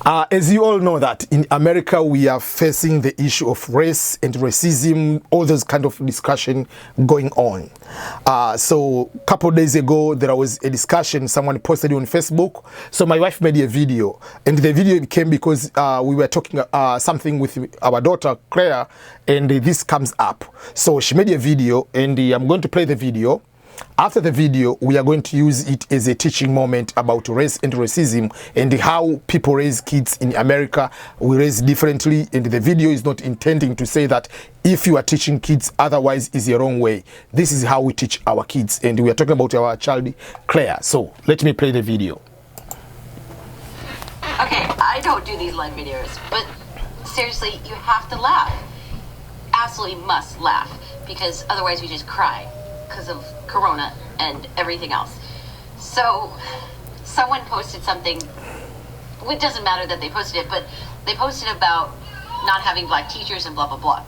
As you all know that in America we are facing the issue of race and racism, all those kind of discussion going on. So a couple of days ago there was a discussion, someone posted it on Facebook. So my wife made a video, and the video came because we were talking something with our daughter Claire, and this comes up. So she made a video, and I'm going to play the video. After the video, we are going to use it as a teaching moment about race and racism and how people raise kids in America. We raise differently, and the video is not intending to say that if you are teaching kids otherwise is the wrong way. This is how we teach our kids, and we are talking about our child Claire. So let me play the video. Okay, I don't do these live videos, but seriously, you have to laugh. Absolutely must laugh, because otherwise we just cry because of Corona and everything else. So someone posted something. It doesn't matter that they posted it, but they posted about not having black teachers and blah blah blah.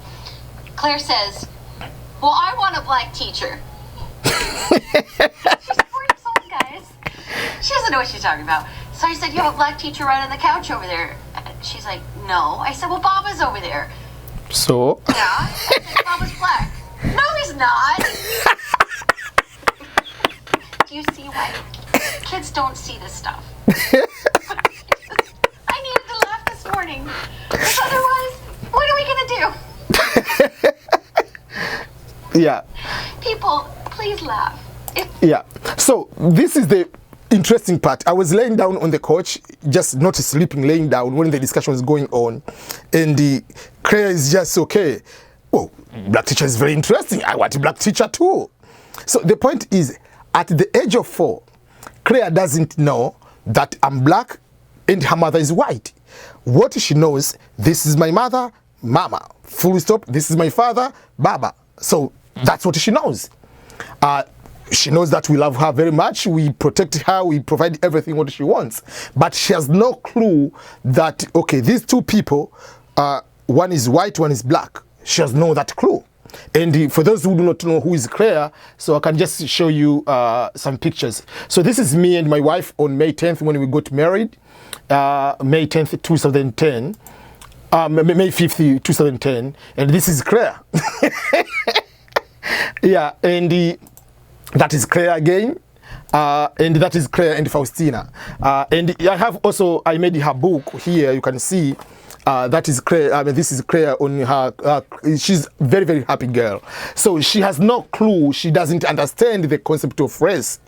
Claire says, well, I want a black teacher. She's 4 years old, guys. She doesn't know what she's talking about. So I said, you have a black teacher right on the couch over there. She's like, no. I said, well, Baba's over there. So? Yeah. I said, Baba's black. No, he's not. Do you see why kids don't see this stuff? I needed to laugh this morning. Because otherwise, what are we going to do? Yeah. People, please laugh. Yeah. So this is the interesting part. I was laying down on the couch, just not sleeping, laying down when the discussion was going on. And the Claire is just, okay, oh, black teacher is very interesting. I want a black teacher too. So the point is, at the age of 4, Claire doesn't know that I'm black and her mother is white. What she knows, this is my mother, Mama. Full stop. This is my father, Baba. So that's what she knows. She knows that we love her very much. We protect her. We provide everything what she wants. But she has no clue that, okay, these two people, one is white, one is black. She has no that clue. And for those who do not know who is Claire, so I can just show you some pictures. So this is me and my wife on May 10th when we got married, May 10th, 2010, May 5th, 2010, and this is Claire. Yeah, and that is Claire again, and that is Claire and Faustina. And I have also, I made her book here, you can see. That is Claire. This is Claire on her. She's a very, very happy girl. So she has no clue. She doesn't understand the concept of race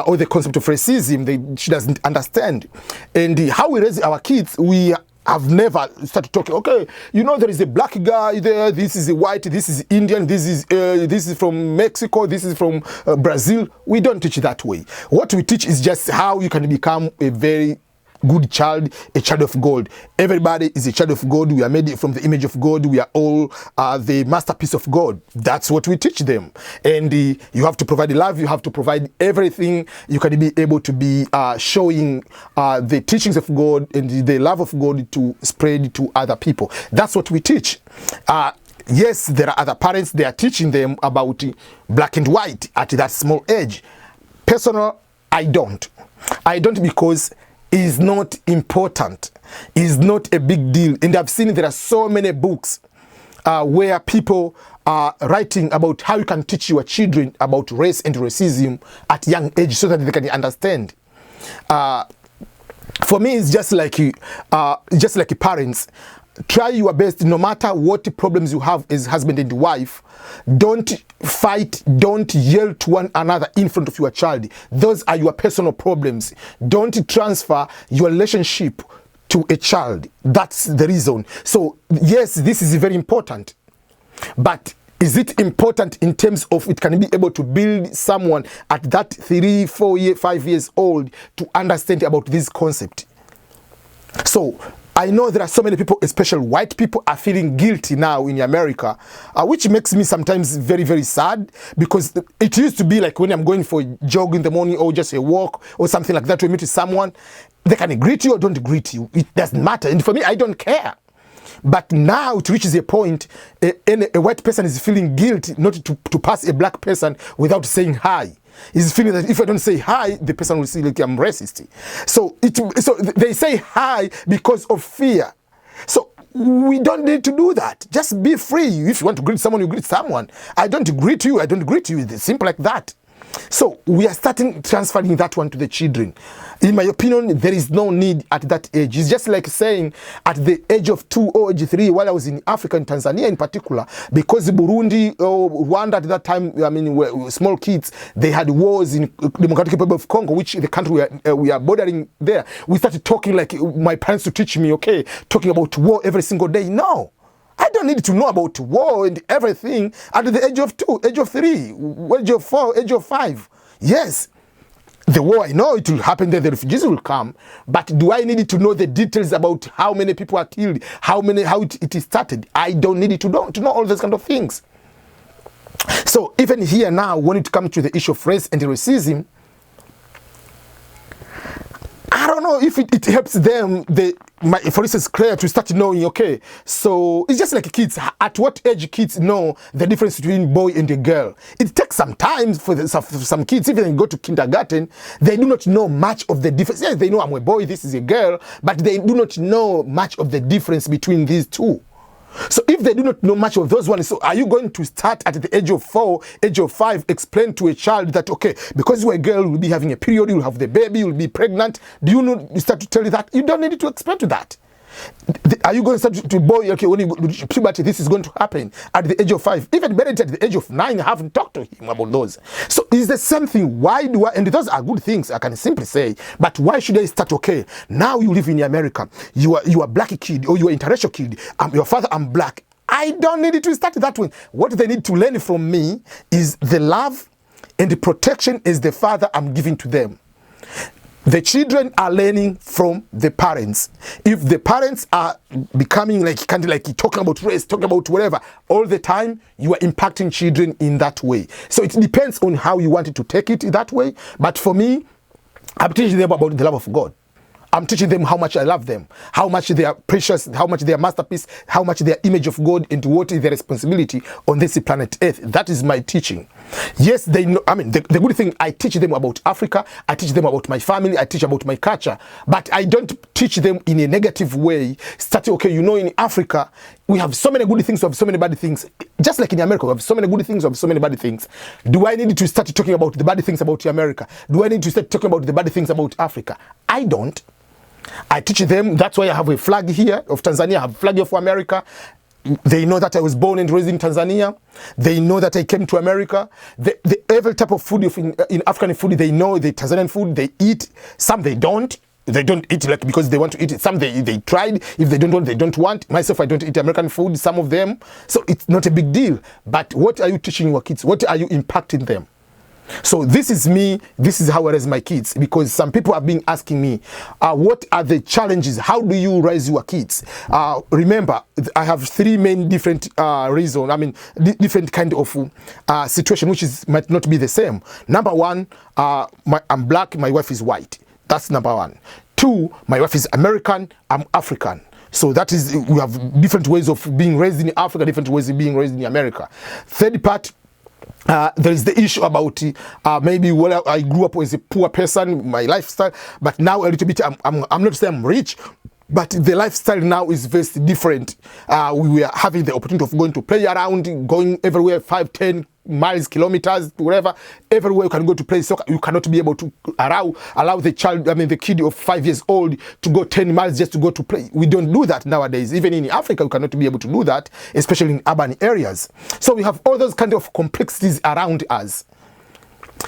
or the concept of racism. She doesn't understand. And how we raise our kids, we have never started talking. Okay, you know there is a black guy there. This is a white. This is Indian. This is from Mexico. This is from Brazil. We don't teach that way. What we teach is just how you can become a very good child, a child of God. Everybody is a child of God. We are made from the image of God. We are all the masterpiece of God. That's what we teach them. And you have to provide love. You have to provide everything. You can be able to be showing the teachings of God and the love of God to spread to other people. That's what we teach. Yes, there are other parents, they are teaching them about black and white at that small age. Personal, I don't. I don't because is not important, is not a big deal. And I've seen there are so many books where people are writing about how you can teach your children about race and racism at young age so that they can understand. For me, it's just like parents. Try your best, no matter what problems you have as husband and wife. Don't fight, don't yell to one another in front of your child. Those are your personal problems. Don't transfer your relationship to a child. That's the reason. So, yes, this is very important. But is it important in terms of it can be able to build someone at that 3, 4, 5 years old to understand about this concept? So, I know there are so many people, especially white people, are feeling guilty now in America, which makes me sometimes very, very sad, because it used to be like when I'm going for a jog in the morning or just a walk or something like that, to meet someone, they can greet you or don't greet you. It doesn't matter. And for me, I don't care. But now it reaches a point, a white person is feeling guilty not to pass a black person without saying hi. He's feeling that if I don't say hi, the person will see like I'm racist. So they say hi because of fear. So we don't need to do that. Just be free. If you want to greet someone, you greet someone. I don't greet you. I don't greet you. It's simple like that. So we are starting transferring that one to the children. In my opinion, there is no need at that age. It's just like saying at the age of 2 or age 3, while I was in Africa, in Tanzania in particular, because Burundi or Rwanda at that time, I mean, were small kids, they had wars in Democratic Republic of Congo, which the country we are bordering there. We started talking like my parents to teach me, okay, talking about war every single day. No. I don't need to know about war and everything at the age of 2, age of 3, age of 4, age of 5. Yes, the war, I know it will happen, then the refugees will come, but do I need to know the details about how many people are killed, how it started? I don't need to know all those kind of things. So even here now, when it comes to the issue of race and racism, I don't know if it helps them, for instance, Claire, to start knowing, okay, so it's just like kids. At what age kids know the difference between boy and a girl? It takes some time for some kids, even when they go to kindergarten, they do not know much of the difference. Yes, they know I'm a boy, this is a girl, but they do not know much of the difference between these two. So if they do not know much of those ones, so are you going to start at the age of 4, age of 5, explain to a child that, okay, because you're a girl, you'll be having a period, you'll have the baby, you'll be pregnant. Do you know, you start to tell you that? You don't need to explain to that. Are you going to start to boy, okay, when you go to puberty, this is going to happen at the age of 5? Even better at the age of 9, I haven't talked to him about those. So is the same thing. Why do I, and those are good things, I can simply say, but why should I start, okay, now you live in America, you are a black kid, or you are an interracial kid, your father, I'm black. I don't need to start that way. What they need to learn from me is the love and the protection as the father I'm giving to them. The children are learning from the parents. If the parents are becoming like kind of like talking about race, talking about whatever all the time, you are impacting children in that way. So it depends on how you wanted to take it that way. But for me, I'm teaching them about the love of God. I'm teaching them how much I love them, how much they are precious, how much they are masterpiece, how much they are image of God, and what is their responsibility on this planet Earth. That is my teaching. Yes, they know, I mean, the good thing, I teach them about Africa, I teach them about my family, I teach about my culture, but I don't teach them in a negative way. Starting, okay, you know, in Africa, we have so many good things, we have so many bad things. Just like in America, we have so many good things, we have so many bad things. Do I need to start talking about the bad things about America? Do I need to start talking about the bad things about Africa? I don't. I teach them. That's why I have a flag here of Tanzania. I have a flag of America. They know that I was born and raised in Tanzania. They know that I came to America. Every type of food in African food, they know the Tanzanian food. They eat. Some they don't. They don't eat like because they want to eat it. Some they tried. If they don't want, they don't want. Myself, I don't eat American food. Some of them. So it's not a big deal. But what are you teaching your kids? What are you impacting them? So this is me, this is how I raise my kids, because some people have been asking me, what are the challenges? How do you raise your kids? Remember, I have 3 main different reasons, I mean, different kind of situation, which might not be the same. Number 1, I'm black, my wife is white. That's number 1. 2, my wife is American, I'm African. So that is, we have different ways of being raised in Africa, different ways of being raised in America. Third part, there is the issue about maybe I grew up as a poor person, my lifestyle, but now a little bit, I'm not saying I'm rich, but the lifestyle now is very different. We were having the opportunity of going to play around, going everywhere, 5, 10 miles, kilometers, wherever, everywhere you can go to play soccer. You cannot be able to allow the child, I mean the kid of 5 years old to go 10 miles just to go to play. We don't do that nowadays. Even in Africa, you cannot be able to do that, especially in urban areas. So we have all those kind of complexities around us.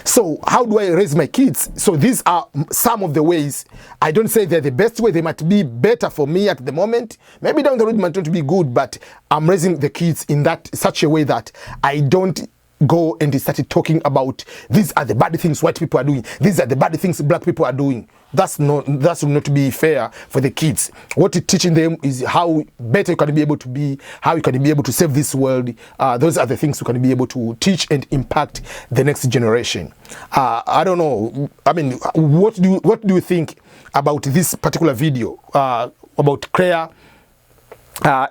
So how do I raise my kids? So these are some of the ways. I don't say they're the best way. They might be better for me at the moment. Maybe down the road might not be good, but I'm raising the kids in such a way that I don't go and started talking about these are the bad things white people are doing, these are the bad things black people are doing. That will not be fair for the kids. What you're teaching them is how better you can be able to be, how you can be able to save this world. Those are the things you can be able to teach and impact the next generation. I don't know. I mean, what do you think about this particular video about Claire?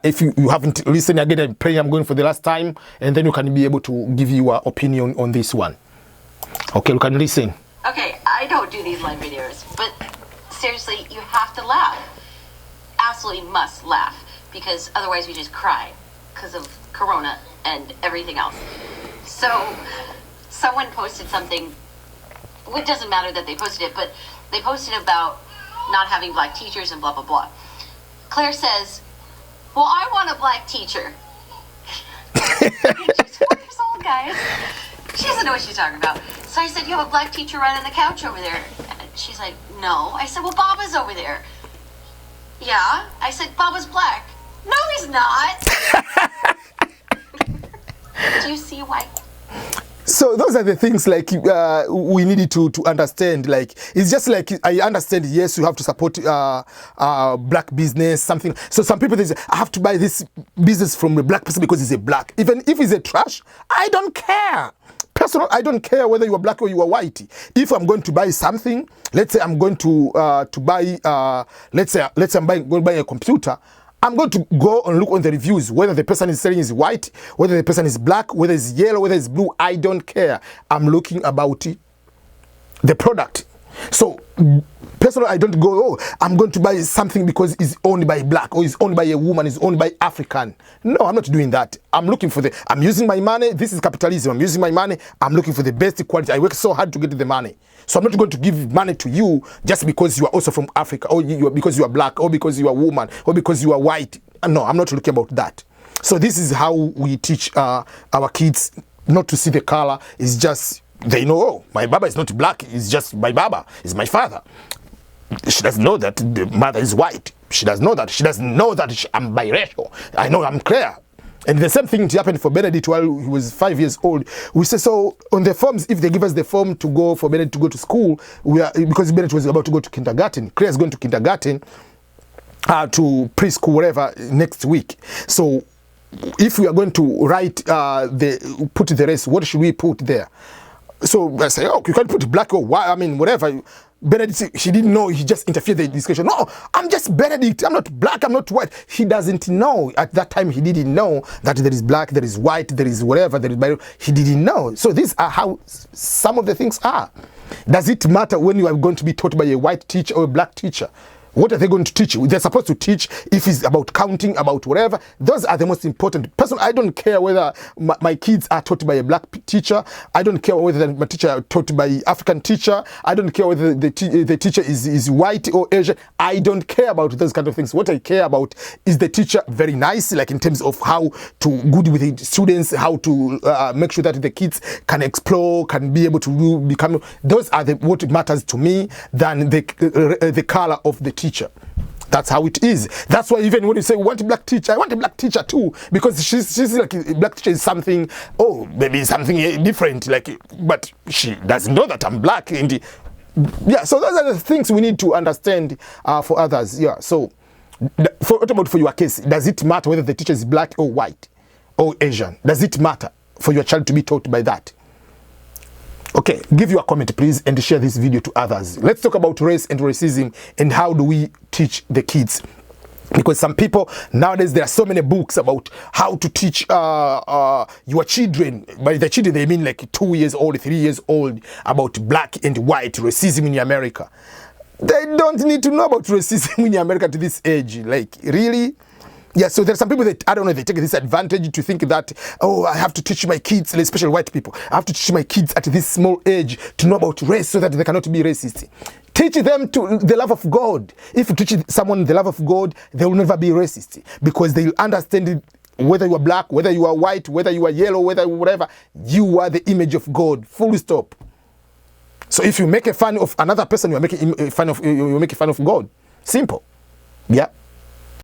If you haven't listened again, I'm praying I'm going for the last time, and then you can be able to give your opinion on this one. Okay, we can listen. Okay, I don't do these live videos, but seriously, you have to laugh. Absolutely must laugh, because otherwise we just cry because of Corona and everything else. So, someone posted something, it doesn't matter that they posted it, but they posted about not having black teachers and blah, blah, blah. Claire says, well, I want a black teacher. She's 4 years old, guys. She doesn't know what she's talking about. So I said, you have a black teacher right on the couch over there. And she's like, no. I said, well, Baba's over there. Yeah. I said, Baba's black. No, he's not. Do you see why? So those are the things like we needed to understand. Like, it's just like, I understand, yes, you have to support black business, something. So some people, they say, I have to buy this business from a black person because he's a black. Even if he's a trash, I don't care. Personal, I don't care whether you are black or you are white. If I'm going to buy something, let's say I'm going to buy, let's say I'm going to buy a computer, I'm going to go and look on the reviews, whether the person is selling is white, whether the person is black, whether it's yellow, whether it's blue. I don't care. I'm looking about the product. So personally, I don't go, oh, I'm going to buy something because it's owned by black or it's owned by a woman, it's owned by African. No, I'm not doing that. I'm looking for I'm using my money. This is capitalism. I'm using my money. I'm looking for the best quality. I work so hard to get the money. So I'm not going to give money to you just because you are also from Africa, or because you are black, or because you are a woman, or because you are white. No, I'm not looking about that. So this is how we teach our kids not to see the color. It's just, they know, oh, my Baba is not black, it's just my Baba, it's my father. She doesn't know that the mother is white. She doesn't know that. She doesn't know that I'm biracial. I know I'm Claire. And the same thing happened for Benedict while he was 5 years old. We say, so on the forms, if they give us the form to go for Benedict to go to school, because Benedict was about to go to kindergarten, Claire is going to kindergarten, to preschool, whatever, next week. So if we are going to write, put the race, what should we put there? So I say, oh, you can put black or white, I mean, whatever. Benedict, she didn't know, he just interfered in the discussion. No, I'm just Benedict, I'm not black, I'm not white. He doesn't know. At that time, he didn't know that there is black, there is white, there is whatever, there is, he didn't know. So these are how some of the things are. Does it matter when you are going to be taught by a white teacher or a black teacher? What are they going to teach you? They're supposed to teach if it's about counting, about whatever. Those are the most important. Personally, I don't care whether my kids are taught by a black teacher. I don't care whether my teacher are taught by African teacher. I don't care whether the teacher is white or Asian. I don't care about those kind of things. What I care about is the teacher very nice, like in terms of how to good with the students, how to make sure that the kids can explore, can be able to become. Those are what matters to me than the color of the teacher. That's how it is. That's why even when you say we want a black teacher, I want a black teacher too, because she's like, a black teacher is something, oh, maybe something different, like, but she doesn't know that I'm black. And yeah, so those are the things we need to understand for others. Yeah, so what about for your case? Does it matter whether the teacher is black or white or Asian? Does it matter for your child to be taught by that? Okay, give your comment please and share this video to others. Let's talk about race and racism and how do we teach the kids. Because some people nowadays, there are so many books about how to teach your children. By the children they mean like 2 years old, 3 years old, about black and white racism in America. They don't need to know about racism in America to this age. Like, really? Yeah, so there are some people that, I don't know, they take this advantage to think that, oh, I have to teach my kids, especially white people, I have to teach my kids at this small age to know about race so that they cannot be racist. Teach them to the love of God. If you teach someone the love of God, they will never be racist, because they will understand it, whether you are black, whether you are white, whether you are yellow, whether whatever, you are the image of God, full stop. So if you make a fun of another person, you're making fun of God. Simple. Yeah.